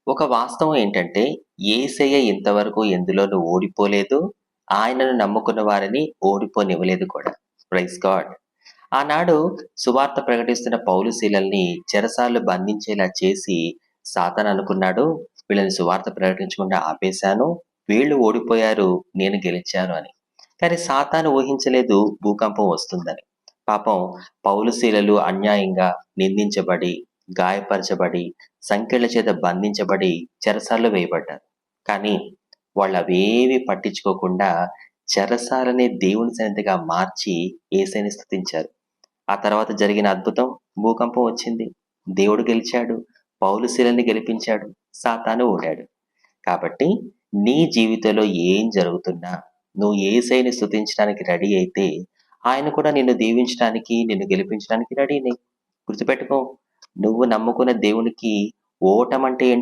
ఒక వాస్తవం ఏంటంటే, యేసయ్య ఇంతవరకు ఎందులోనూ ఓడిపోలేదు. ఆయనను నమ్ముకున్న వారిని ఓడిపోనివ్వలేదు కూడా. Praise God. ఆనాడు సువార్త ప్రకటిస్తున్న పౌలు శీలల్ని చెరసాల్లో బంధించేలా చేసి సాతాననుకున్నాడు, వీళ్ళని సువార్త ప్రకటించకుండా ఆపేశాను. వీళ్ళు ఓడిపోయారు, నేను గెలిచాను అని. కానీ సాతాను ఊహించలేదు భూకంపం వస్తుందని. పాపం పౌలు శీలలు అన్యాయంగా నిందించబడి, గాయపరచబడి, సంకెళ్ల చేత బంధించబడి చెరసాల్లో వేయబడ్డారు. కానీ వాళ్ళవేవి పట్టించుకోకుండా చెరసాలని దేవుని సన్నిధిగా మార్చి యేసయ్యని స్తుతించారు. ఆ తర్వాత జరిగిన అద్భుతం, భూకంపం వచ్చింది. దేవుడు గెలిచాడు. పౌలు శీలని గెలిపించాడు. సాతాను ఓడాడు. కాబట్టి నీ జీవితంలో ఏం జరుగుతున్నా నువ్వు యేసయ్యని స్తుతించడానికి రెడీ అయితే, ఆయన కూడా నిన్ను దీవించడానికి, నిన్ను గెలిపించడానికి రెడీనే. గుర్తుపెట్టుకో, నువ్వు నమ్ముకున్న దేవునికి ఓటమంటే